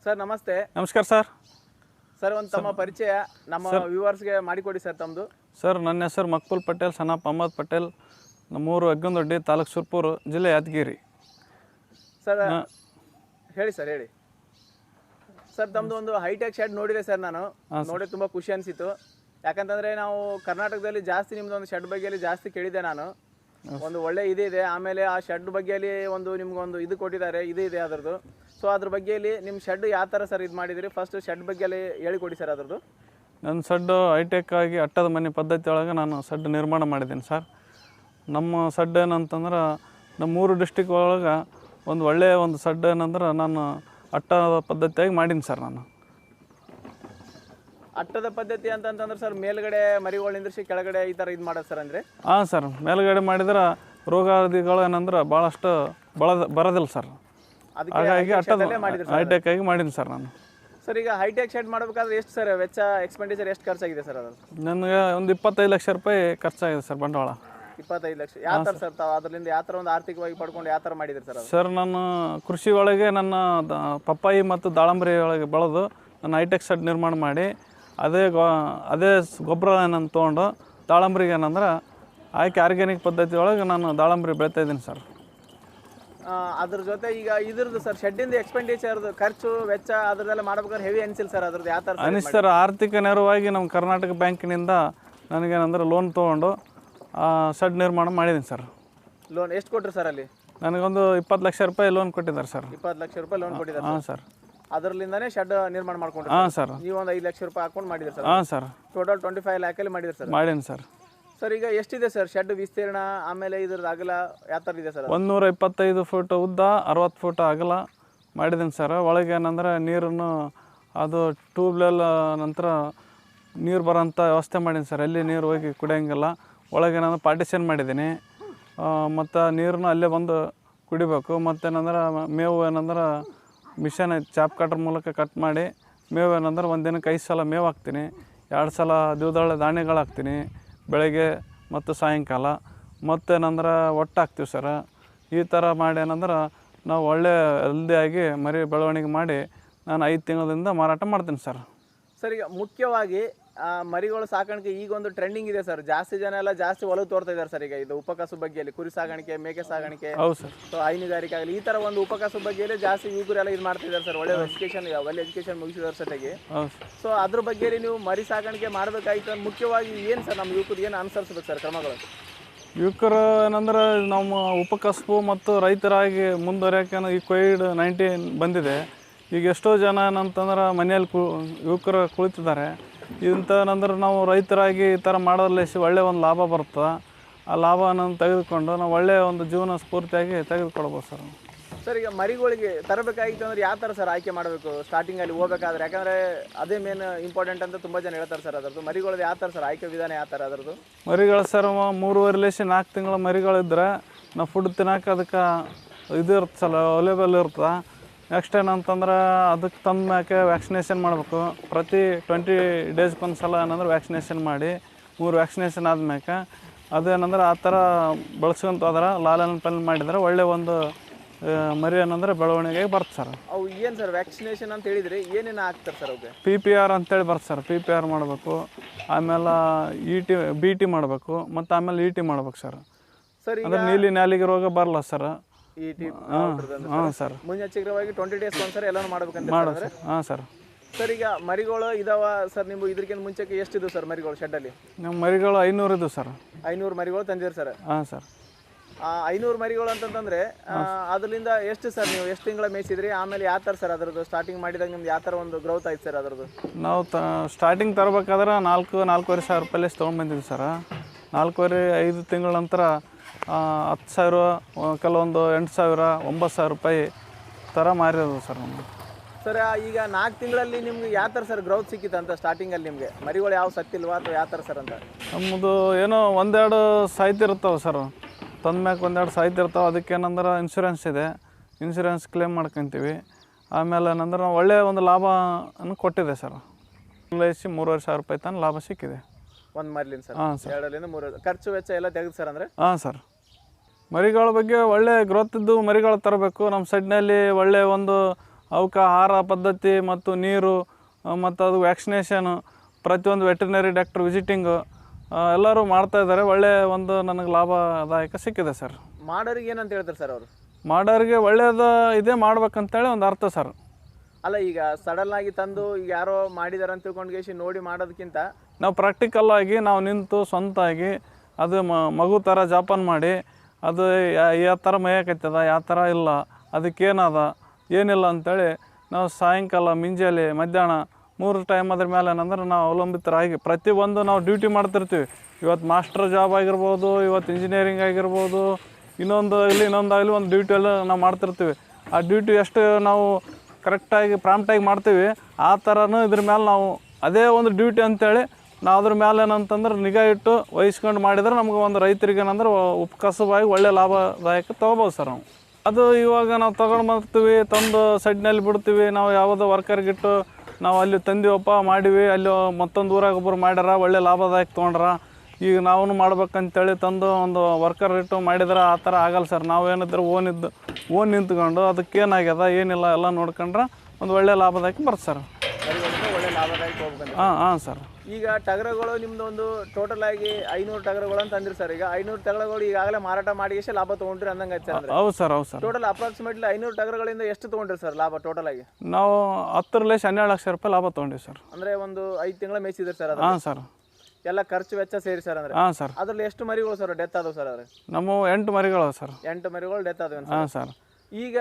Sir ನಮಸ್ತೆ. ನಮಸ್ಕಾರ sir. Sir ಒಂದು ತಮ್ಮ ಪರಿಚಯ ನಮ್ಮ ವ್ಯೂವರ್ಸ್ಗೆ ಮಾಡಿಕೊಡಿ ಸರ್ ತಮ್ಮದು. ಸರ್ ನನ್ನ ಹೆಸರು ಮಕ್ಬುಲ್ ಪಟೇಲ್, ಸನಾಪ್ ಅಹಮದ್ ಪಟೇಲ್, ನಮ್ಮೂರು ಅಗ್ಗನದೊಡ್ಡಿ, ತಾಲೂಕು ಸುರ್ಪುರ, ಜಿಲ್ಲೆ ಯಾದಗಿರಿ. ಸರ್ ಹೇಳಿ ಸರ್, ಹೇಳಿ ಸರ್. ತಮ್ಮದು ಒಂದು ಹೈಟೆಕ್ ಶೆಡ್ ನೋಡಿದೆ ಸರ್, ನಾನು ನೋಡಿ ತುಂಬ ಖುಷಿ ಅನಿಸಿತು. ಯಾಕಂತಂದರೆ ನಾವು ಕರ್ನಾಟಕದಲ್ಲಿ ಜಾಸ್ತಿ ನಿಮ್ಮದು ಒಂದು ಶೆಡ್ ಬಗ್ಗೆಯಲ್ಲಿ ಜಾಸ್ತಿ ಕೇಳಿದೆ ನಾನು. ಒಂದು ಒಳ್ಳೆ ಇದೆ. ಆಮೇಲೆ ಆ ಶೆಡ್ ಬಗ್ಗೆಯಲ್ಲಿ ಒಂದು ನಿಮ್ಗೊಂದು ಇದು ಕೊಟ್ಟಿದ್ದಾರೆ, ಇದೆ ಅದರದ್ದು. ಸೊ ಅದ್ರ ಬಗ್ಗೆಯಲ್ಲಿ ನಿಮ್ಮ ಶೆಡ್ ಯಾವ ಥರ ಸರ್ ಇದು ಮಾಡಿದಿರಿ? ಫಸ್ಟ್ ಶೆಡ್ ಬಗ್ಗೆಯಲ್ಲಿ ಹೇಳಿಕೊಡಿ ಸರ್ ಅದರದ್ದು. ನನ್ನ ಸಡ್ಡು ಹೈಟೆಕ್ ಆಗಿ ಅಟ್ಟದ ಮನೆ ಪದ್ಧತಿ ಒಳಗೆ ನಾನು ಸಡ್ಡು ನಿರ್ಮಾಣ ಮಾಡಿದ್ದೀನಿ ಸರ್. ನಮ್ಮ ಸಡ್ಡು ಏನಂತಂದ್ರೆ ನಮ್ಮ 3 ಡಿಸ್ಟಿಕ್ ಒಳಗೆ ಒಂದು ಒಳ್ಳೆಯ ಒಂದು ಸಡ್ಡು ಏನಂದ್ರೆ ನಾನು ಅಟ್ಟದ ಪದ್ಧತಿಯಾಗಿ ಮಾಡೀನಿ ಸರ್. ನಾನು ಅಟ್ಟದ ಪದ್ಧತಿ ಅಂತಂದ್ರೆ ಸರ್ ಮೇಲ್ಗಡೆ ಮರಿಗಳು ನಿಂದ್ರಿಸಿ ಕೆಳಗಡೆ ಈ ಥರ ಇದು ಮಾಡೋದು ಸರ್ ಅಂದರೆ? ಹಾಂ ಸರ್, ಮೇಲ್ಗಡೆ ಮಾಡಿದ್ರೆ ರೋಗಾದಿಗಳು ಏನಂದ್ರೆ ಭಾಳಷ್ಟು ಬರೋದಿಲ್ಲ ಸರ್. ಹಾಗಾಗಿ ಅಟ್ಟದ ಹೈಟೆಕ್ ಆಗಿ ಮಾಡೀನಿ ಸರ್ ನಾನು. ಸರ್ ಈಗ ಹೈಟೆಕ್ ಶೆಡ್ ಮಾಡಬೇಕಾದ್ರೆ ಎಷ್ಟು ಸರ್ ವೆಚ್ಚ, ಎಕ್ಸ್ಪೆಂಡಿಚರ್ ಎಷ್ಟು ಖರ್ಚಾಗಿದೆ ಸರ್? ಅದು ನನಗೆ ಒಂದು 25 ಲಕ್ಷ ರೂಪಾಯಿ ಖರ್ಚಾಗಿದೆ ಸರ್, ಬಂಡವಾಳ. 25 ಲಕ್ಷ ಯಾವ ಥರ ಸರ್? ತಾವು ಅದರಿಂದ ಯಾವ ಥರ ಒಂದು ಆರ್ಥಿಕವಾಗಿ ಪಡ್ಕೊಂಡು ಯಾವ ಥರ ಮಾಡಿದ್ರಿ ಸರ್? ಸರ್ ನಾನು ಕೃಷಿ ಒಳಗೆ ನನ್ನ ಪಪ್ಪಾಯಿ ಮತ್ತು ದಾಳಂಬರಿ ಒಳಗೆ ಬೆಳೆದು ನಾನು ಹೈಟೆಕ್ ಶೆಡ್ ನಿರ್ಮಾಣ ಮಾಡಿ ಅದೇ ಗೊಬ್ಬರ ಏನಂತ ತೊಗೊಂಡು ದಾಳಂಬರಿಗೆ ಏನಂದ್ರೆ ಆರ್ಗ್ಯಾನಿಕ್ ಪದ್ಧತಿ ಒಳಗೆ ನಾನು ದಾಳಂಬರಿ ಬೆಳಿತಾ ಇದ್ದೀನಿ ಸರ್. ಅದ್ರ ಜೊತೆ ಈಗ ಇದ್ರದ್ದು ಸರ್ ಶೆಡ್ಡಿಂದ ಎಕ್ಸ್ಪೆಂಡಿಚರ್ದು ಖರ್ಚು ವೆಚ್ಚ ಅದ್ರದ್ದೆಲ್ಲ ಮಾಡ್ಬೇಕಾದ್ರೆ ಹೆವಿ ಅನಿಸಿಲ್ಲ ಸರ್? ಅದ್ರದ್ದು ಯಾವ ಥರ ಸರ್? ಆರ್ಥಿಕ ನೆರವಾಗಿ ನಮ್ಮ ಕರ್ನಾಟಕ ಬ್ಯಾಂಕಿನಿಂದ ನನಗೇನಂದ್ರೆ ಲೋನ್ ತೊಗೊಂಡು ಶೆಡ್ ನಿರ್ಮಾಣ ಮಾಡಿದ್ದೀನಿ ಸರ್. ಲೋನ್ ಎಷ್ಟು ಕೊಟ್ಟರು ಸರ್ ಅಲ್ಲಿ? ನನಗೊಂದು 20 ಲಕ್ಷ ರೂಪಾಯಿ ಲೋನ್ ಕೊಟ್ಟಿದ್ದಾರೆ ಸರ್. 20 ಲಕ್ಷ ರೂಪಾಯಿ ಲೋನ್ ಕೊಟ್ಟಿದ್ದಾರೆ? ಹಾಂ ಸರ್. ಅದರಲ್ಲಿಂದಾನೇ ಶೆಡ್ ನಿರ್ಮಾಣ ಮಾಡ್ಕೊಂಡ್ರಿ? ಹಾಂ ಸರ್. ನೀವು ಒಂದು 5 ಲಕ್ಷ ರೂಪಾಯಿ ಹಾಕೊಂಡು ಮಾಡಿದ್ರಿ ಸರ್? ಹಾಂ ಸರ್. ಟೋಟಲ್ 25 ಲ್ಯಾಕಲ್ಲಿ ಮಾಡಿದ್ರಿ ಸರ್? ಮಾಡೀನಿ ಸರ್. ಸರ್ ಈಗ ಎಷ್ಟಿದೆ ಸರ್ ಶೆಡ್ ವಿಸ್ತೀರ್ಣ? ಆಮೇಲೆ ಇದ್ರದ್ದು ಅಗಲ ಯಾವ ಥರ ಇದೆ ಸರ್? 125 ಫೂಟ್ ಉದ್ದ, 60 ಫೂಟ್ ಅಗಲ ಮಾಡಿದ್ದೀನಿ ಸರ್. ಒಳಗೆ ಏನಂದ್ರೆ ನೀರನ್ನು ಅದು ಟ್ಯೂಬ್ವೆಲ್ ನಂತರ ನೀರು ಬರೋಂಥ ವ್ಯವಸ್ಥೆ ಮಾಡೀನಿ ಸರ್. ಎಲ್ಲಿ ನೀರು ಹೋಗಿ ಕುಡಿಯೋಂಗಿಲ್ಲ. ಒಳಗೆ ನಾನು ಪಾರ್ಟಿಷನ್ ಮಾಡಿದ್ದೀನಿ. ಮತ್ತು ನೀರನ್ನು ಅಲ್ಲೇ ಬಂದು ಕುಡಿಬೇಕು. ಮತ್ತೇನಂದ್ರೆ ಮೇವು ಏನಂದ್ರೆ ಮಿಷನ್ ಚಾಪ್ ಕಟ್ರ್ ಮೂಲಕ ಕಟ್ ಮಾಡಿ ಮೇವು ಏನಂದ್ರೆ ಒಂದು ದಿನಕ್ಕೆ 5 ಸಲ ಮೇವು ಹಾಕ್ತೀನಿ, 2 ಸಲ ದ್ವಿದಳ ಧಾನ್ಯಗಳು ಹಾಕ್ತೀನಿ ಬೆಳಗ್ಗೆ ಮತ್ತು ಸಾಯಂಕಾಲ. ಮತ್ತೇನಂದ್ರೆ ಒಟ್ಟು ಹಾಕ್ತೀವಿ ಸರ್. ಈ ಥರ ಮಾಡಿ ಏನಂದ್ರೆ ನಾವು ಒಳ್ಳೆ ಹೆಲ್ದಿಯಾಗಿ ಮರಿ ಬೆಳವಣಿಗೆ ಮಾಡಿ ನಾನು 5 ತಿಂಗಳಿಂದ ಮಾರಾಟ ಮಾಡ್ತೀನಿ ಸರ್. ಸರ್ ಈಗ ಮುಖ್ಯವಾಗಿ ಮರಿಗಳು ಸಾಕಾಣಿಕೆ ಈಗ ಒಂದು ಟ್ರೆಂಡಿಂಗ್ ಇದೆ ಸರ್. ಜಾಸ್ತಿ ಜನ ಎಲ್ಲ ಜಾಸ್ತಿ ಒಲವು ತೋರ್ತಾ ಇದ್ದಾರೆ ಸರ್. ಈಗ ಇದು ಉಪಕಸು ಬಗ್ಗೆಯಲ್ಲಿ ಕುರಿ ಸಾಕಾಣಿಕೆ, ಮೇಕೆ ಸಾಕಾಣಿಕೆ, ಹೌದು ಸರ್, ಸೊ ಹೈನುಗಾರಿಕೆ ಆಗಲಿ ಈ ಥರ ಒಂದು ಉಪಕಸು ಬಗ್ಗೆಯಲ್ಲಿ ಜಾಸ್ತಿ ಯುವಕರೆಲ್ಲ ಇದು ಮಾಡ್ತಿದ್ದಾರೆ ಸರ್. ಒಳ್ಳೆ ಎಜುಕೇಷನ್ ಮುಗಿಸಿದವ್ರ ಜೊತೆಗೆ. ಸೊ ಅದ್ರ ಬಗ್ಗೆ ನೀವು ಮರಿ ಸಾಕಾಣಿಕೆ ಮಾಡಬೇಕಾಯ್ತು ಮುಖ್ಯವಾಗಿ ಏನು ಸರ್ ನಮ್ಮ ಯುವಕರು ಏನು ಅನುಸರಿಸ್ಬೇಕು ಸರ್ ಕ್ರಮಗಳು? ಯುವಕರು ಏನಂದ್ರೆ ನಮ್ಮ ಉಪಕಸಬು ಮತ್ತು ರೈತರಾಗಿ ಮುಂದುವರಿಯೋಕೆ ಈ ಕೋವಿಡ್-19 ಬಂದಿದೆ. ಈಗ ಎಷ್ಟೋ ಜನ ಏನಂತಂದ್ರೆ ಮನೆಯಲ್ಲಿ ಯುವಕರು ಕುಳಿತಿದ್ದಾರೆ. ಇಂಥನಂದ್ರೆ ನಾವು ರೈತರಾಗಿ ಈ ಥರ ಮಾಡೋದ್ರಲ್ಲಿ ಒಳ್ಳೆಯ ಒಂದು ಲಾಭ ಬರ್ತದೆ. ಆ ಲಾಭವನ್ನು ತೆಗೆದುಕೊಂಡು ನಾವು ಒಳ್ಳೆಯ ಒಂದು ಜೀವನ ಸ್ಫೂರ್ತಿಯಾಗಿ ತೆಗೆದುಕೊಳ್ಬೋದು ಸರ್. ಸರ್ ಈಗ ಮರಿಗಳಿಗೆ ತರಬೇಕಾಗಿತ್ತು ಅಂದ್ರೆ ಯಾವ ಥರ ಸರ್ ಆಯ್ಕೆ ಮಾಡಬೇಕು ಸ್ಟಾರ್ಟಿಂಗಲ್ಲಿ ಹೋಗಬೇಕಾದ್ರೆ? ಯಾಕಂದರೆ ಅದೇ ಮೇನ್ ಇಂಪಾರ್ಟೆಂಟ್ ಅಂತ ತುಂಬ ಜನ ಹೇಳ್ತಾರೆ ಸರ್. ಅದರದ್ದು ಮರಿಗಳದ್ದು ಯಾವ ಥರ ಸರ್ ಆಯ್ಕೆ ವಿಧಾನ ಯಾವ ಥರ ಅದರದ್ದು? ಮರಿಗಳು ಸರ್ 3.5-4 ತಿಂಗಳ ಮರಿಗಳಿದ್ರೆ ನಾವು ಫುಡ್ ತಿನ್ನೋಕೆ ಅದಕ್ಕೆ ಇದು ಇರುತ್ತೆ ಸರ್, ಅವೈಲೇಬಲ್ ಇರ್ತದೆ. ನೆಕ್ಸ್ಟ್ ಏನಂತಂದ್ರೆ ಅದಕ್ಕೆ ತಂದ ಮ್ಯಾಕೆ ವ್ಯಾಕ್ಸಿನೇಷನ್ ಮಾಡಬೇಕು. ಪ್ರತಿ 20 ಡೇಸ್ಗೊಂದು ಸಲ ಏನಂದ್ರೆ ವ್ಯಾಕ್ಸಿನೇಷನ್ ಮಾಡಿ 3 ವ್ಯಾಕ್ಸಿನೇಷನ್ ಆದ್ಮ್ಯಾಕೆ ಅದೇನಂದ್ರೆ ಆ ಥರ ಬಳಸ್ಕೊಂತ ಹೋದ್ರೆ ಲಾಲನ್ ಪಾಲನೆ ಮಾಡಿದ್ರೆ ಒಳ್ಳೆ ಒಂದು ಮರಿ ಏನಂದ್ರೆ ಬೆಳವಣಿಗೆ ಬರುತ್ತೆ ಸರ್. ಅವು ಏನು ಸರ್ ವ್ಯಾಕ್ಸಿನೇಷನ್ ಅಂತ ಹೇಳಿದರೆ ಏನೇನು ಹಾಕ್ತಾರೆ ಸರ್? ಅವ್ಗೆ PPR ಅಂತೇಳಿ ಬರುತ್ತೆ ಸರ್. PPR ಮಾಡಬೇಕು, ಆಮೇಲೆ BT ಮಾಡಬೇಕು, ಮತ್ತು ಆಮೇಲೆ ET ಮಾಡ್ಬೇಕು ಸರ್. ಸರ್ ಅಂದರೆ ನೀಲಿ ನಾಲಿಗೆ ರೋಗ ಬರಲ್ಲ ಸರ್. ಹಾಂ ಸರ್. ಮುನ್ನೆಚ್ಚರಿಕೆಯಾಗಿ 20 ಡೇಸ್ ಒಂದ್ಸರಿ ಎಲ್ಲನೂ ಮಾಡ್ಬೇಕಂತ ಮಾಡಿದ್ರೆ? ಹಾಂ ಸರ್. ಸರ್ ಈಗ ಮರಿಗಳು ಇದಾವ ಸರ್ ನಿಮ್ಮ ಇದಕ್ಕಿಂತ ಮುಂಚೆಗೆ ಎಷ್ಟಿದ್ದು ಸರ್ ಮರಿಗಳು ಶೆಡ್ಡಲ್ಲಿ? ನಮ್ಮ ಮರಿಗಳು 500 ಇದ್ದು ಸರ್. 500 ಮರಿಗಳು ತಂದಿರಿ ಸರ್? ಹಾಂ ಸರ್. 500 ಮರಿಗಳು ಅಂತಂದರೆ ಅದರಿಂದ ಎಷ್ಟು ಸರ್ ನೀವು ಎಷ್ಟು ತಿಂಗಳ ಮೇಯಿಸಿದ್ರಿ? ಆಮೇಲೆ ಯಾವ ಥರ ಸರ್ ಅದರದ್ದು ಸ್ಟಾರ್ಟಿಂಗ್ ಮಾಡಿದಾಗ ನಿಮ್ದು ಯಾವ ಥರ ಒಂದು ಗ್ರೋತ್ ಆಯ್ತು ಸರ್ ಅದರದ್ದು? ನಾವು ಸ್ಟಾರ್ಟಿಂಗ್ ತರಬೇಕಾದ್ರೆ 4,500 ಸಾವಿರ ರೂಪಾಯಿ ತೊಗೊಂಡ್ಬಂದಿದ್ವಿ ಸರ್. 4.5 ತಿಂಗಳ ನಂತರ 10,000, ಕೆಲವೊಂದು 8,000, 9,000 ರೂಪಾಯಿ ಥರ ಮಾರಿರೋದು ಸರ್ ನಮ್ಮದು. ಸರ್ ಈಗ 4 ತಿಂಗಳಲ್ಲಿ ನಿಮ್ಗೆ ಯಾವ ಥರ ಸರ್ ಗ್ರೌತ್ ಸಿಕ್ಕಿತ್ತು ಅಂತ ಸ್ಟಾರ್ಟಿಂಗಲ್ಲಿ ನಿಮಗೆ? ಮರಿಗಳು ಯಾವ ಸತ್ತಿಲ್ವಾ ಅಥವಾ ಯಾವ ಥರ ಸರ್ ಅಂತ? ನಮ್ಮದು ಏನೋ 1-2 ಸಾಯ್ತಿರ್ತಾವೆ ಸರ್. ತಂದ್ಮ್ಯಾಕೆ 1-2 ಸಾಯ್ತಿರ್ತಾವೆ. ಅದಕ್ಕೇನಂದ್ರೆ ಇನ್ಶೂರೆನ್ಸ್ ಇದೆ, ಇನ್ಶೂರೆನ್ಸ್ ಕ್ಲೇಮ್ ಮಾಡ್ಕೊತೀವಿ. ಆಮೇಲೆ ಏನಂದ್ರೆ ಒಳ್ಳೆಯ ಒಂದು ಲಾಭವನ್ನು ಕೊಟ್ಟಿದೆ ಸರ್. 3,500 ರೂಪಾಯಿ ತನಕ ಲಾಭ ಸಿಕ್ಕಿದೆ ಒಂದು ಮರಿಲಿಂದ ಸರ್? ಹಾಂ ಸರ್. 2ರಿಂದ 3 ಖರ್ಚು ವೆಚ್ಚ ಎಲ್ಲ ತೆಗೆದು ಸರ್ ಅಂದರೆ? ಹಾಂ ಸರ್. ಮರಿಗಳ ಬಗ್ಗೆ ಒಳ್ಳೆ ಗ್ರೋತ್ ಇದ್ದು ಮರಿಗಳು ತರಬೇಕು. ನಮ್ಮ ಸೈಡ್ನಲ್ಲಿ ಒಳ್ಳೆಯ ಒಂದು ಅವಕ್ಕೆ ಆಹಾರ ಪದ್ಧತಿ ಮತ್ತು ನೀರು ಮತ್ತು ಅದು ವ್ಯಾಕ್ಸಿನೇಷನು ಪ್ರತಿಯೊಂದು ವೆಟರ್ನರಿ ಡಾಕ್ಟರ್ ವಿಸಿಟಿಂಗು ಎಲ್ಲರೂ ಮಾಡ್ತಾಯಿದ್ದಾರೆ. ಒಳ್ಳೆಯ ಒಂದು ನನಗೆ ಲಾಭದಾಯಕ ಸಿಕ್ಕಿದೆ ಸರ್. ಮಾಡೋರಿಗೆ ಏನಂತ ಹೇಳ್ತಾರೆ ಸರ್ ಅವರು? ಮಾಡೋರಿಗೆ ಒಳ್ಳೆಯದು ಇದೇ ಮಾಡ್ಬೇಕಂತೇಳಿ ಒಂದು ಅರ್ಥ ಸರ್. ಅಲ್ಲ, ಈಗ ಸಡನ್ನಾಗಿ ತಂದು ಈಗ ಯಾರೋ ಮಾಡಿದಾರೆ ಅಂತ ತಿಳ್ಕೊಂಡು ನೋಡಿ ಮಾಡೋದಕ್ಕಿಂತ ನಾವು ಪ್ರಾಕ್ಟಿಕಲ್ ಆಗಿ ನಾವು ನಿಂತು ಸ್ವಂತಾಗಿ ಅದು ಮಗು ಥರ ಜಾಪಾನ್ ಮಾಡಿ ಅದು ಯಾವ ಥರ ಮೇಯಕತ್ತದ ಯಾವ ಥರ ಇಲ್ಲ, ಅದಕ್ಕೇನದ ಏನಿಲ್ಲ ಅಂಥೇಳಿ ನಾವು ಸಾಯಂಕಾಲ ಮುಂಜಾನೆ ಮಧ್ಯಾಹ್ನ 3 ಟೈಮ್ ಅದ್ರ ಮೇಲೆ ಏನಂದ್ರೆ ನಾವು ಅವಲಂಬಿತರಾಗಿ ಪ್ರತಿಯೊಂದು ನಾವು ಡ್ಯೂಟಿ ಮಾಡ್ತಿರ್ತೀವಿ. ಇವತ್ತು ಮಾಸ್ಟರ್ ಜಾಬ್ ಆಗಿರ್ಬೋದು, ಇವತ್ತು ಇಂಜಿನಿಯರಿಂಗ್ ಆಗಿರ್ಬೋದು, ಇನ್ನೊಂದಾಗಲಿ ಒಂದು ಡ್ಯೂಟಿ ಎಲ್ಲ ನಾವು ಮಾಡ್ತಿರ್ತೀವಿ. ಆ ಡ್ಯೂಟಿ ಎಷ್ಟು ನಾವು ಕರೆಕ್ಟಾಗಿ ಪ್ರಾಂಪ್ಟಾಗಿ ಮಾಡ್ತೀವಿ, ಆ ಥರನೂ ಇದ್ರ ಮೇಲೆ ನಾವು ಅದೇ ಒಂದು ಡ್ಯೂಟಿ ಅಂತೇಳಿ ನಾವು ಅದ್ರ ಮೇಲೆ ಏನಂತಂದ್ರೆ ನಿಗಾ ಇಟ್ಟು ವಹಿಸ್ಕೊಂಡು ಮಾಡಿದ್ರೆ ನಮ್ಗೆ ಒಂದು ರೈತರಿಗೆ ಏನಂದ್ರೆ ಉಪಕಸವಾಗಿ ಒಳ್ಳೆ ಲಾಭದಾಯಕ ತೊಗೋಬೋದು ಸರ್ ನಾವು. ಅದು ಇವಾಗ ನಾವು ತೊಗೊಂಡು ಬರ್ತೀವಿ, ತಂದು ಸೈಡ್ನಲ್ಲಿ ಬಿಡ್ತೀವಿ. ನಾವು ಯಾವುದೋ ವರ್ಕರ್ಗಿಟ್ಟು ನಾವು ಅಲ್ಲಿ ತಂದೀವಪ್ಪ ಮಾಡಿವಿ, ಅಲ್ಲಿ ಮತ್ತೊಂದು ಊರಾಗ ಒಬ್ಬರು ಮಾಡ್ಯಾರ ಒಳ್ಳೆ ಲಾಭದಾಯಕ ತೊಗೊಂಡ್ರ, ಈಗ ನಾವು ಮಾಡ್ಬೇಕಂತೇಳಿ ತಂದು ಒಂದು ವರ್ಕರ್ ಇಟ್ಟು ಮಾಡಿದ್ರೆ ಆ ಥರ ಆಗಲ್ಲ ಸರ್. ನಾವೇನಿದ್ರೆ ಓನ್ ನಿಂತ್ಕೊಂಡು ಅದಕ್ಕೇನಾಗ್ಯದ ಏನಿಲ್ಲ ಎಲ್ಲ ನೋಡ್ಕೊಂಡ್ರೆ ಒಂದು ಒಳ್ಳೆ ಲಾಭದಾಯಕ ಬರುತ್ತೆ ಸರ್. ಒಳ್ಳೆ ಲಾಭದಾಯಕ ಹೋಗ್ಬೇಕು. ಹಾಂ ಸರ್. ಈಗ ಟಗರಗಳು ನಿಮ್ದು ಒಂದು ಟೋಟಲ್ ಆಗಿ 500 ಟಗರಗಳು ಅಂತ ಅಂದ್ರಿ ಸರ್. ಈಗ 500 ಟಗರಗಳು ಈಗಾಗಲೇ ಮಾರಾಟ ಮಾಡಿ ಎಷ್ಟು ಲಾಭ ತೊಗೊಂಡ್ರಿ ಅಂದಂಗೆ ಆಯ್ತು ಸರ್? ಹೌದು ಸರ್, ಹೌದು ಸರ್. ಟೋಟಲ್ ಅಪ್ರಾಕ್ಸಿಮೇಟ್ಲಿ 500 ಟಗರಗಳಿಂದ ಎಷ್ಟು ತೊಗೊಂಡ್ರಿ ಸರ್ ಲಾಭ ಟೋಟಲ್ ಆಗಿ? ನಾವು 10 ಲಕ್ಷ ರೂಪಾಯಿ ಲಾಭ ತೊಗೊಂಡಿವಿ ಸರ್. ಅಂದರೆ ಒಂದು 5 ತಿಂಗಳ ಮೇಯಿಸಿದ್ರಿ ಸರ್ ಅದು? ಹಾಂ ಸರ್. ಎಲ್ಲ ಖರ್ಚು ವೆಚ್ಚ ಸೇರಿ ಸರ್ ಅಂದರೆ? ಹಾಂ ಸರ್. ಅದರಲ್ಲಿ ಎಷ್ಟು ಮರಿಗಳು ಸರ್ ಡೆತ್ ಆದವು ಸರ್? ಆದರೆ ನಮ್ಮ 8 ಮರಿಗಳು ಸರ್. 8 ಮರಿಗಳು ಡೆತ್ ಆದವು? ಹಾಂ ಸರ್. ಈಗ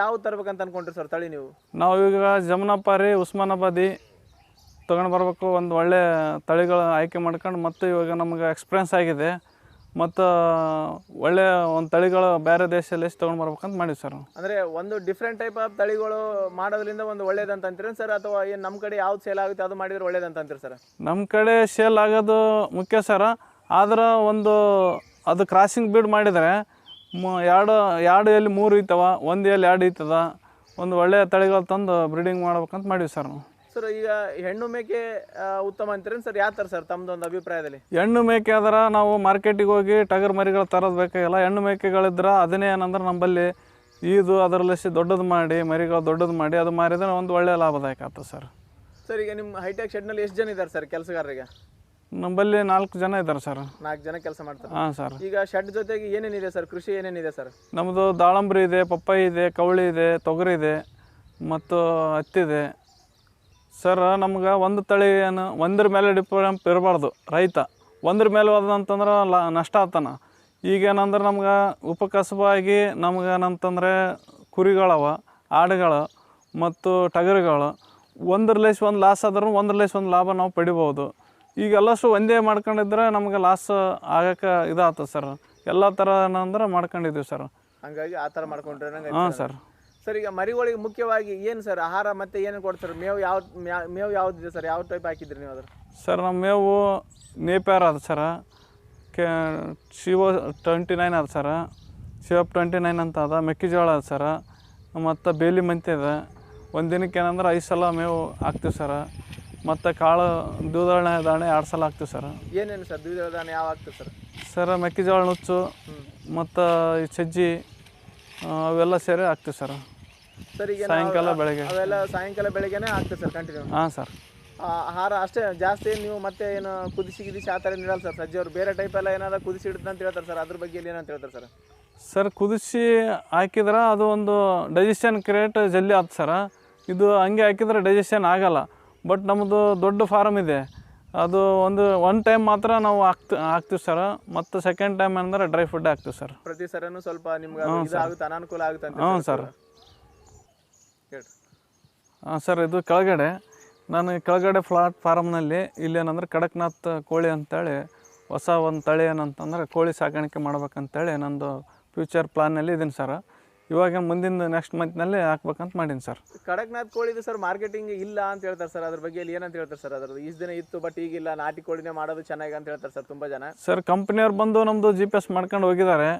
ಯಾವ ತರ್ಬೇಕಂತ ಅನ್ಕೊಂಡ್ರಿ ಸರ್ ತಳಿ ನೀವು? ನಾವು ಈಗ ಜಮನಾಪಾರಿ ಉಸ್ಮಾನಾಬಾದಿ ತೊಗೊಂಡು ಬರಬೇಕು. ಒಂದು ಒಳ್ಳೆ ತಳಿಗಳು ಆಯ್ಕೆ ಮಾಡ್ಕೊಂಡು ಮತ್ತು ಇವಾಗ ನಮ್ಗೆ ಎಕ್ಸ್ಪೀರಿಯನ್ಸ್ ಆಗಿದೆ ಮತ್ತು ಒಳ್ಳೆ ಒಂದು ತಳಿಗಳು ಬೇರೆ ದೇಶದಲ್ಲಿ ಎಷ್ಟು ತೊಗೊಂಡು ಬರ್ಬೇಕಂತ ಮಾಡಿವಿ ಸರ್. ಅಂದರೆ ಒಂದು ಡಿಫ್ರೆಂಟ್ ಟೈಪ್ ಆಫ್ ತಳಿಗಳು ಮಾಡೋದ್ರಿಂದ ಒಂದು ಒಳ್ಳೇದಂತ ಅಂತೀರಿ ಸರ್, ಅಥವಾ ಏನು ನಮ್ಮ ಕಡೆ ಯಾವ್ದು ಸೇಲ್ ಆಗುತ್ತೆ ಅದು ಮಾಡಿದ್ರೆ ಒಳ್ಳೇದಂತ ಅಂತೀರಿ ಸರ್? ನಮ್ಮ ಕಡೆ ಸೇಲ್ ಆಗೋದು ಮುಖ್ಯ ಸರ. ಆದ್ರೆ ಒಂದು ಅದು ಕ್ರಾಸಿಂಗ್ ಬೀಡ್ ಮಾಡಿದರೆ ಎರಡು ಎಲ್ಲಿ 3 ಇರ್ತವ, ಒಂದು ಎಲ್ಲಿ 2 ಇರ್ತದ. ಒಂದು ಒಳ್ಳೆಯ ತಳಿಗಳು ತಂದು ಬ್ರೀಡಿಂಗ್ ಮಾಡ್ಬೇಕಂತ ಮಾಡಿವಿ ಸರ್ ನಾವು. ಸರ್ ಈಗ ಹೆಣ್ಣು ಮೇಕೆ ಉತ್ತಮ ಅಂತೀರೇನು ಸರ್? ಯಾವ ಥರ ಸರ್ ತಮ್ಮದೊಂದು ಅಭಿಪ್ರಾಯದಲ್ಲಿ? ಹೆಣ್ಣು ಮೇಕೆ ಆದ್ರೆ ನಾವು ಮಾರ್ಕೆಟಿಗೆ ಹೋಗಿ ಟಗರ್ ಮರಿಗಳು ತರೋದು ಬೇಕಾಗಿಲ್ಲ. ಹೆಣ್ಣು ಮೇಕೆಗಳಿದ್ರೆ ಅದನ್ನೇ ಏನಂದ್ರೆ ನಮ್ಮಲ್ಲಿ ಇದು ಅದರಲ್ಲಿ ದೊಡ್ಡದು ಮಾಡಿ ಮರಿಗಳು ದೊಡ್ಡದು ಮಾಡಿ ಅದು ಮಾರಿದ್ರೆ ಒಂದು ಒಳ್ಳೆಯ ಲಾಭದಾಯಕ ಆಗ್ತದೆ ಸರ್. ಸರ್ ಈಗ ನಿಮ್ಮ ಹೈಟೆಕ್ ಶೆಡ್ನಲ್ಲಿ ಎಷ್ಟು ಜನ ಇದ್ದಾರೆ ಸರ್ ಕೆಲಸಗಾರರಿಗೆ? ನಮ್ಮಲ್ಲಿ 4 ಜನ ಇದ್ದಾರೆ ಸರ್. 4 ಜನ ಕೆಲಸ ಮಾಡ್ತಾರೆ? ಹಾಂ ಸರ್. ಈಗ ಶೆಡ್ ಜೊತೆಗೆ ಏನೇನಿದೆ ಸರ್? ಕೃಷಿ ಏನೇನಿದೆ ಸರ್? ನಮ್ಮದು ದಾಳಂಬ್ರಿ ಇದೆ, ಪಪ್ಪಾಯಿ ಇದೆ, ಕವಳಿ ಇದೆ, ತೊಗರಿ ಇದೆ ಮತ್ತು ಹತ್ತಿದೆ ಸರ್. ನಮ್ಗೆ ಒಂದು ತಳಿ ಏನು ಒಂದ್ರ ಮೇಲೆ ಡಿಪೆಂಡ್ ಇರಬಾರ್ದು ರೈತ. ಒಂದ್ರ ಮೇಲೆ ಹೋದಂತಂದ್ರೆ ನಷ್ಟ ಆಗ್ತಾನ. ಈಗೇನಂದ್ರೆ ನಮ್ಗೆ ಉಪಕಸಬಾಗಿ ನಮ್ಗೇನಂತಂದರೆ ಕುರಿಗಳವ, ಆಡುಗಳು ಮತ್ತು ಟಗರುಗಳು. ಒಂದರಲೇಸ್ ಒಂದು ಲಾಸ್ ಆದ್ರೂ ಒಂದರಲೇಸ್ ಒಂದು ಲಾಭ ನಾವು ಪಡಿಬೋದು. ಈಗೆಲ್ಲಷ್ಟು ಒಂದೇ ಮಾಡ್ಕೊಂಡಿದ್ರೆ ನಮ್ಗೆ ಲಾಸ್ ಆಗಕ್ಕೆ ಇದಾಗ್ತದೆ ಸರ್. ಎಲ್ಲ ಥರ ಏನಂದ್ರೆ ಮಾಡ್ಕೊಂಡಿದ್ದೀವಿ ಸರ್. ಹಂಗಾಗಿ ಆ ಥರ ಮಾಡ್ಕೊಂಡ್ರೆ? ಹಾಂ ಸರ್. ಸರ್ ಈಗ ಮರಿಗಳಿಗೆ ಮುಖ್ಯವಾಗಿ ಏನು ಸರ್ ಆಹಾರ ಮತ್ತು ಏನು ಕೊಡ್ತಾರೆ? ಮೇವು ಯಾವುದಿದೆ ಸರ್? ಯಾವ ಟೈಪ್ ಹಾಕಿದ್ರಿ ನೀವು ಅದ್ರ? ಸರ್ ನಮ್ಮ ಮೇವು ನೇಪ್ಯಾರ ಅದು ಸರ, ಶಿವ 29 ಅದು ಸರ, ಶಿವಪ್ 29 ಅಂತ ಅದ. ಮೆಕ್ಕೆಜೋಳ ಅದು ಸರ, ಮತ್ತು ಬೇಲಿ ಮೆಂತ್ಯ ಇದೆ. ಒಂದು ದಿನಕ್ಕೆ ಏನಂದ್ರೆ 5 ಸಲ ಮೇವು ಹಾಕ್ತೀವಿ ಸರ. ಮತ್ತು ಕಾಳು ದ್ವಿದಳ ಧಾನ್ಯ 2 ಸಲ ಹಾಕ್ತೀವಿ ಸರ್. ಏನೇನು ಸರ್ ದ್ವಿದಳ ಧಾನ್ಯ ಯಾವ ಹಾಕ್ತೀವಿ ಸರ್? ಸರ್ ಮೆಕ್ಕೆಜೋಳ ನುಚ್ಚು ಮತ್ತು ಈ ಸಜ್ಜಿ ಅವೆಲ್ಲ ಸೇರಿ ಹಾಕ್ತೀವಿ ಸರ್. ಸರ್ ಈಗ ಸಾಯಂಕಾಲ ಬೆಳಗ್ಗೆ ಅವೆಲ್ಲ ಸಾಯಂಕಾಲ ಬೆಳಗ್ಗೆನೇ ಹಾಕ್ತೀವಿ ಸರ್ ಕಂಟಿನ್ಯೂ? ಹಾಂ ಸರ್. ಆಹಾರ ಅಷ್ಟೇ ಜಾಸ್ತಿ ನೀವು ಮತ್ತೆ ಏನು ಕುದಿಸಿ ಆ ಥರ ನೀಡಲ್ಲ ಸರ್? ಸಜ್ಜೆಯವರು ಬೇರೆ ಟೈಪ್ ಎಲ್ಲ ಏನಾದ್ರು ಕುದಿಸಿ ಇಡುತ್ತೆ ಅಂತ ಹೇಳ್ತಾರೆ ಸರ್, ಅದ್ರ ಬಗ್ಗೆ ಏನಂತ ಹೇಳ್ತಾರೆ ಸರ್? ಸರ್ ಕುದಿಸಿ ಹಾಕಿದ್ರೆ ಅದು ಒಂದು ಡೈಜೆಷನ್ ಕ್ರಿಯೇಟ್ ಜಲ್ದಿ ಆಗ್ತದೆ ಸರ. ಇದು ಹಂಗೆ ಹಾಕಿದ್ರೆ ಡೈಜೆಷನ್ ಆಗಲ್ಲ. ಬಟ್ ನಮ್ಮದು ದೊಡ್ಡ ಫಾರಮ್ ಇದೆ, ಅದು ಒನ್ ಟೈಮ್ ಮಾತ್ರ ನಾವು ಹಾಕ್ತೀವಿ ಸರ್. ಮತ್ತು ಸೆಕೆಂಡ್ ಟೈಮ್ ಅಂದರೆ ಡ್ರೈ ಫುಡ್ ಹಾಕ್ತೀವಿ ಸರ್. ಪ್ರತಿ ಸರನು ಸ್ವಲ್ಪ ನಿಮ್ಗೆ ಇದಾಗುತ್ತೆ, ಅನಾನುಕೂಲ ಆಗುತ್ತೆ ಅಂತ? ಹ್ಞೂ ಸರ್. ಹಾಂ ಸರ್. ಇದು ಕೆಳಗಡೆ ನಾನು ಕೆಳಗಡೆ ಫ್ಲಾಟ್ ಫಾರಮ್ನಲ್ಲಿ ಇಲ್ಲೇನಂದ್ರೆ ಕಡಕ್ನಾಥ್ ಕೋಳಿ ಅಂತೇಳಿ ಹೊಸ ಒಂದು ತಳಿ ಏನಂತಂದ್ರೆ ಕೋಳಿ ಸಾಕಾಣಿಕೆ ಮಾಡ್ಬೇಕಂತೇಳಿ ನಂದು ಫ್ಯೂಚರ್ ಪ್ಲಾನ್ನಲ್ಲಿ ಇದೀನಿ ಸರ್. ಇವಾಗ ಮುಂದಿನ ನೆಕ್ಸ್ಟ್ ಮಂತ್ನಲ್ಲಿ ಹಾಕ್ಬೇಕಂತ ಮಾಡೀನಿ ಸರ್. ಕಡಕ್ನಾಥ್ ಕೋಳಿದು ಸರ್ ಮಾರ್ಕೆಟಿಂಗ್ ಇಲ್ಲ ಅಂತ ಹೇಳ್ತಾರೆ ಸರ್, ಅದ್ರ ಬಗ್ಗೆ ಏನಂತ ಹೇಳ್ತಾರೆ ಸರ್? ಅದ್ರದ್ದು ಇಷ್ಟು ದಿನ ಇತ್ತು ಬಟ್ ಈಗಿಲ್ಲ, ನಾಟಿ ಕೋಳಿನೇ ಮಾಡೋದು ಚೆನ್ನಾಗಿ ಅಂತ ಹೇಳ್ತಾರೆ ಸರ್ ತುಂಬ ಜನ. ಸರ್ ಕಂಪ್ನಿಯವ್ರು ಬಂದು ನಮ್ಮದು GPS ಮಾಡ್ಕೊಂಡು ಹೋಗಿದ್ದಾರೆ.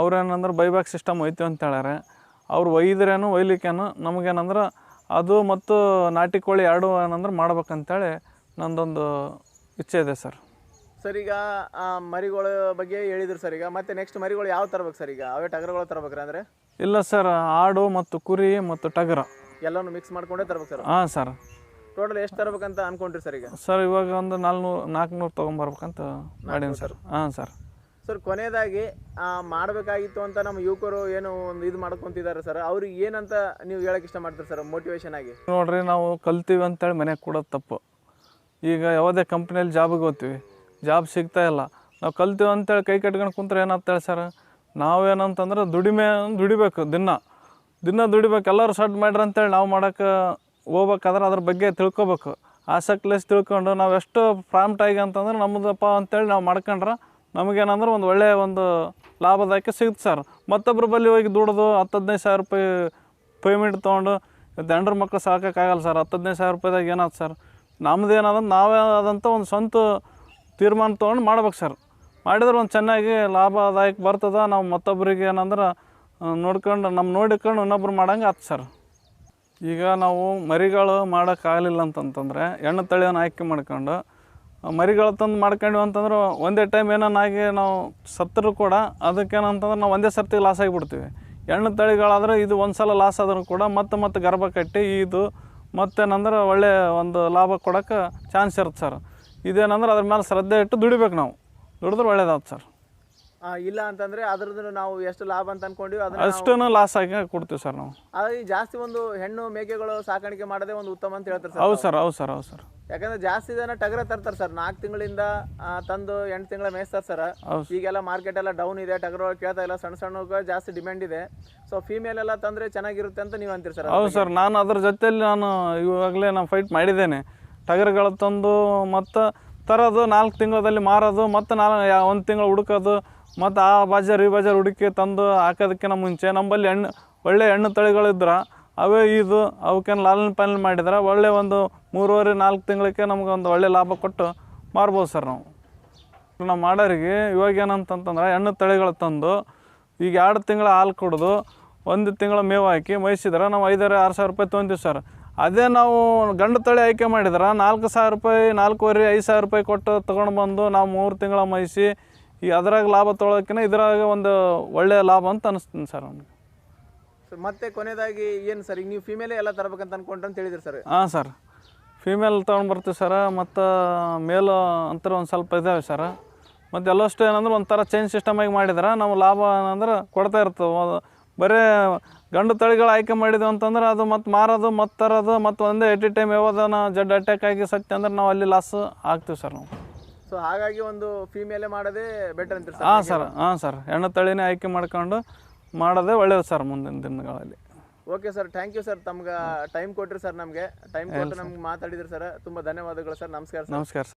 ಅವ್ರೇನಂದ್ರೆ ಬೈಬ್ಯಾಕ್ ಸಿಸ್ಟಮ್ ಹೋಯ್ತು ಅಂತ ಹೇಳ್ಯಾರೆ. ಅವ್ರು ಒಯ್ದ್ರೇನು ಒಯ್ಲಿಕ್ಕೇನು ನಮಗೇನಂದ್ರೆ ಅದು ಮತ್ತು ನಾಟಿ ಕೋಳಿ 2 ಏನಂದ್ರೆ ಮಾಡ್ಬೇಕಂತೇಳಿ ನಂದೊಂದು ಇಚ್ಛೆ ಇದೆ ಸರ್. ಸರ್ ಈಗ ಮರಿಗಳ ಬಗ್ಗೆ ಹೇಳಿದ್ರು ಸರ್. ಈಗ ಮತ್ತೆ ನೆಕ್ಸ್ಟ್ ಮರಿಗಳು ಯಾವ ತರಬೇಕು ಸರ್? ಈಗ ಅವೇ ಟಗರುಗಳು ತರಬೇಕ್ರಿ ಅಂದರೆ? ಇಲ್ಲ ಸರ್, ಆಡು ಮತ್ತು ಕುರಿ ಮತ್ತು ಟಗರ ಎಲ್ಲಾನು ಮಿಕ್ಸ್ ಮಾಡ್ಕೊಂಡೇ ತರ್ಬೇಕು ಸರ್. ಹಾಂ ಸರ್. ಟೋಟಲ್ ಎಷ್ಟು ತರ್ಬೇಕಂತ ಅನ್ಕೊಂಡ್ರಿ ಸರ್ ಈಗ? ಸರ್ ಇವಾಗ ಒಂದು 400 ತೊಗೊಂಬರ್ಬೇಕಂತ ಮಾಡೀನಿ ಸರ್. ಹಾಂ ಸರ್. ಸರ್ ಕೊನೆಯದಾಗಿ ಮಾಡಬೇಕಾಗಿತ್ತು ಅಂತ ನಮ್ಮ ಯುವಕರು ಏನು ಒಂದು ಇದು ಮಾಡ್ಕೊತಿದ್ದಾರೆ ಸರ್, ಅವ್ರಿಗೆ ಏನಂತ ನೀವು ಹೇಳಕ್ಕೆ ಇಷ್ಟ ಮಾಡ್ತೀರಿ ಸರ್ ಮೋಟಿವೇಶನ್ ಆಗಿ? ನೋಡ್ರಿ, ನಾವು ಕಲ್ತೀವಿ ಅಂತೇಳಿ ಮನೆಗೆ ಕೊಡೋದು ತಪ್ಪು. ಈಗ ಯಾವುದೇ ಕಂಪ್ನಿಯಲ್ಲಿ ಜಾಬಿಗೆ ಹೋಗ್ತೀವಿ, ಜಾಬ್ ಸಿಗ್ತಾ ಇಲ್ಲ, ನಾವು ಕಲ್ತೀವಿ ಅಂತೇಳಿ ಕೈ ಕಟ್ಕೊಂಡು ಕುಂತ್ರೆ ಏನಾಗ್ತೇಳಿ ಸರ್, ನಾವೇನಂತಂದ್ರೆ ದುಡಿಬೇಕು, ದಿನ ದುಡಿಬೇಕು. ಎಲ್ಲರೂ ಸಡ್ ಮಾಡ್ರಿ ಅಂತೇಳಿ ನಾವು ಮಾಡೋಕ್ಕೆ ಹೋಗ್ಬೇಕಾದ್ರೆ ಅದ್ರ ಬಗ್ಗೆ ತಿಳ್ಕೊಬೇಕು. ಆಸಕ್ತಿಲೆಸ್ ತಿಳ್ಕೊಂಡು ನಾವು ಎಷ್ಟು ಪ್ರಾಂಪ್ಟಾಗಿ ಅಂತಂದ್ರೆ ನಮ್ಮದಪ್ಪ ಅಂತೇಳಿ ನಾವು ಮಾಡ್ಕೊಂಡ್ರೆ ನಮಗೇನಂದ್ರೆ ಒಂದು ಒಳ್ಳೆಯ ಒಂದು ಲಾಭದಾಯಕ ಸಿಗುತ್ತೆ ಸರ್. ಮತ್ತೊಬ್ಬರ ಬಳಿ ಹೋಗಿ ದುಡಿದು 10-15 ಸಾವಿರ ರೂಪಾಯಿ ಪೇಮೆಂಟ್ ತೊಗೊಂಡು ಹೆಂಡ್ರ ಮಕ್ಕಳು ಸಾಕೋಕ್ಕಾಗಲ್ಲ ಸರ್. 10-15 ಸಾವಿರ ರೂಪಾಯಿದಾಗ ಏನಾಯ್ತು ಸರ್, ನಮ್ದು ಏನಾದ ನಾವೇ ಆದಂಥ ಒಂದು ಸ್ವಂತ ತೀರ್ಮಾನ ತೊಗೊಂಡು ಮಾಡ್ಬೇಕು ಸರ್. ಮಾಡಿದ್ರೆ ಒಂದು ಚೆನ್ನಾಗಿ ಲಾಭದಾಯಕ ಬರ್ತದೆ. ನಾವು ಮತ್ತೊಬ್ಬರಿಗೆ ಏನಂದ್ರೆ ನೋಡ್ಕೊಂಡು ನೋಡಿಕೊಂಡು ಇನ್ನೊಬ್ರು ಮಾಡಂಗೆ ಆಯ್ತು ಸರ್. ಈಗ ನಾವು ಮರಿಗಳು ಮಾಡೋಕ್ಕಾಗಲಿಲ್ಲ ಅಂತಂತಂದರೆ ಹೆಣ್ಣು ತಳಿಯನ್ನು ಆಯ್ಕೆ ಮಾಡ್ಕೊಂಡು ಮರಿಗಳು ತಂದು ಮಾಡ್ಕೊಂಡ್ವಿ ಅಂತಂದ್ರೆ ಒಂದೇ ಟೈಮ್ ಏನಾಗಿ ನಾವು ಸತ್ತರೂ ಕೂಡ ಅದಕ್ಕೇನಂತಂದ್ರೆ ನಾವು ಒಂದೇ ಸರ್ತಿ ಲಾಸ್ ಆಗಿಬಿಡ್ತೀವಿ. ಹೆಣ್ಣು ತಳಿಗಳಾದರೆ ಇದು ಒಂದು ಸಲ ಲಾಸ್ ಆದರೂ ಕೂಡ ಮತ್ತೆ ಗರ್ಭ ಕಟ್ಟಿ ಇದು ಮತ್ತೇನಂದ್ರೆ ಒಳ್ಳೆಯ ಒಂದು ಲಾಭ ಕೊಡೋಕ್ಕೆ ಚಾನ್ಸ್ ಇರುತ್ತೆ ಸರ್. ಇದೇನಂದ್ರೆ ಅದ್ರ ಮೇಲೆ ಶ್ರದ್ಧೆ ಇಟ್ಟು ದುಡಿಬೇಕು, ನಾವು ದುಡಿದ್ರೆ ಒಳ್ಳೇದಾಯ್ತು ಸರ್. ಇಲ್ಲ ಅಂತಂದ್ರೆ ಅದ್ರದ್ದು ನಾವು ಎಷ್ಟು ಲಾಭ ಅಂತ ಅನ್ಕೊಂಡಿವಿ ಅಷ್ಟೂ ಲಾಸ್ ಆಗಿ ಕೊಡ್ತೀವಿ ಸರ್ ನಾವು. ಅದೇ ಜಾಸ್ತಿ ಒಂದು ಹೆಣ್ಣು ಮೇಕೆಗಳು ಸಾಕಾಣಿಕೆ ಮಾಡೋದೇ ಒಂದು ಉತ್ತಮ ಅಂತ ಹೇಳ್ತಾರೆ ಸರ್. ಹೌದು ಸರ್, ಹೌದು ಸರ್, ಹೌದು ಸರ್. ಯಾಕಂದ್ರೆ ಜಾಸ್ತಿ ಜನ ಟಗರ ತರ್ತಾರೆ ಸರ್, 4 ತಿಂಗಳಿಂದ ತಂದು 8 ತಿಂಗಳ ಮೇಯಿಸ್ತಾರೆ ಸರ್. ಈಗೆಲ್ಲ ಮಾರ್ಕೆಟ್ ಎಲ್ಲ ಡೌನ್ ಇದೆ, ಟಗರು ಕೇಳ್ತಾ ಇಲ್ಲ, ಸಣ್ಣ ಜಾಸ್ತಿ ಡಿಮ್ಯಾಂಡ್ ಇದೆ. ಸೊ ಫೀಮೇಲ್ ಎಲ್ಲ ತಂದ್ರೆ ಚೆನ್ನಾಗಿರುತ್ತೆ ಅಂತ ನೀವು ಅಂತೀರಿ ಸರ್? ಹೌದು ಸರ್, ನಾನು ಅದ್ರ ಜೊತೆಯಲ್ಲಿ ಇವಾಗಲೇ ಫೈಟ್ ಮಾಡಿದ್ದೇನೆ. ಟಗರುಗಳು ತಂದು ಮತ್ತು ತರೋದು, 4 ತಿಂಗಳಲ್ಲಿ ಮಾರೋದು, ಮತ್ತು 1 ತಿಂಗಳು ಹುಡುಕೋದು, ಮತ್ತು ಆ ಬಾಜಾರ್ ಈ ಬಾಜಾರ್ ಹುಡುಕಿ ತಂದು ಹಾಕೋದಕ್ಕಿಂತ ಮುಂಚೆ ನಮ್ಮಲ್ಲಿ ಒಳ್ಳೆ ಹೆಣ್ಣು ತಳಿಗಳಿದ್ರೆ ಅವೇ ಅವಕ್ಕೇನು ಲಾಲನೆ ಪಾಲನೆ ಮಾಡಿದ್ರೆ ಒಳ್ಳೆ ಒಂದು 3.5-4 ತಿಂಗಳಿಗೆ ನಮ್ಗೆ ಒಂದು ಒಳ್ಳೆ ಲಾಭ ಕೊಟ್ಟು ಮಾರ್ಬೋದು ಸರ್. ನಾವು ಮಾಡೋರಿಗೆ ಇವಾಗ ಏನಂತಂತಂದ್ರೆ ಹೆಣ್ಣು ತಳಿಗಳು ತಂದು ಈಗ 2 ತಿಂಗಳ ಹಾಲು ಕುಡಿದು 1 ತಿಂಗಳ ಮೇವು ಹಾಕಿ ಮೇಯಿಸಿದ್ರೆ ನಾವು 5,000-6,000 ರೂಪಾಯಿ ತೊಗೊಂತೀವಿ ಸರ್. ಅದೇ ನಾವು ಗಂಡು ತಳಿ ಆಯ್ಕೆ ಮಾಡಿದ್ರೆ 4,000 ರೂಪಾಯಿ, 4,500-5,000 ರೂಪಾಯಿ ಕೊಟ್ಟು ತೊಗೊಂಡು ಬಂದು ನಾವು 3 ತಿಂಗಳ ಮೇಯಿಸಿ ಈ ಅದ್ರಾಗ ಲಾಭ ತೊಗೊಳೋಕ್ಕಿಂತ ಇದ್ರಾಗ ಒಂದು ಒಳ್ಳೆಯ ಲಾಭ ಅಂತ ಅನಿಸ್ತೀನಿ ಸರ್ ನನಗೆ. ಮತ್ತೆ ಕೊನೆಯದಾಗಿ ಏನು ಸರ್, ಈಗ ನೀವು ಫಿಮೇಲೇ ಎಲ್ಲ ತರಬೇಕಂತ ಅನ್ಕೊಂಡ್ರೆ ಅಂತ ಹೇಳಿದ್ರಿ ಸರ್? ಹಾಂ ಸರ್, ಫೀಮೇಲ್ ತೊಗೊಂಡು ಬರ್ತೀವಿ ಸರ್. ಮತ್ತು ಮೇಲು ಅಂತರ ಒಂದು ಸ್ವಲ್ಪ ಇದ್ದಾವೆ ಸರ್. ಮತ್ತು ಎಲ್ಲಷ್ಟು ಏನಂದ್ರೆ ಒಂಥರ ಚೇಂಜ್ ಸಿಸ್ಟಮಾಗಿ ಮಾಡಿದ್ರೆ ನಾವು ಲಾಭ ಏನಂದ್ರೆ ಕೊಡ್ತಾ ಇರ್ತವೆ. ಬರೀ ಗಂಡು ತಳಿಗಳು ಆಯ್ಕೆ ಮಾಡಿದ್ವಿ ಅಂತಂದ್ರೆ ಅದು ಮತ್ತು ಮಾರೋದು ಮತ್ತು ತರೋದು ಮತ್ತು ಒಂದೇ ಎಟ್ ಟೈಮ್ ಯಾವ್ದಾನ ಜಡ್ ಅಟ್ಯಾಕ್ ಆಗಿ ಸತ್ಯ ಅಂದ್ರೆ ನಾವು ಅಲ್ಲಿ ಲಾಸ್ ಆಗ್ತೀವಿ ಸರ್ ನಾವು. ಸೊ ಹಾಗಾಗಿ ಒಂದು ಫೀಮೇಲೇ ಮಾಡೋದೇ ಬೆಟರ್ ಅಂತೀರಿ ಸರ್? ಹಾಂ ಸರ್, ಹಾಂ ಸರ್, ಹೆಣ್ಣು ತಳಿನೇ ಆಯ್ಕೆ ಮಾಡ್ಕೊಂಡು ಮಾಡೋದೇ ಒಳ್ಳೆಯದು ಸರ್ ಮುಂದಿನ ದಿನಗಳಲ್ಲಿ. Okay sir, thank you sir. ತಮ್ಗೆ ಟೈಮ್ ಕೊಟ್ರಿ ಸರ್, ನಮಗೆ ಟೈಮ್ ಕೊಟ್ಟು ನಮ್ಗೆ ಮಾತಾಡಿದ್ರಿ ಸರ್. ತುಂಬ ಧನ್ಯವಾದಗಳು ಸರ್. ನಮಸ್ಕಾರ ಸರ್. ನಮಸ್ಕಾರ ಸರ್.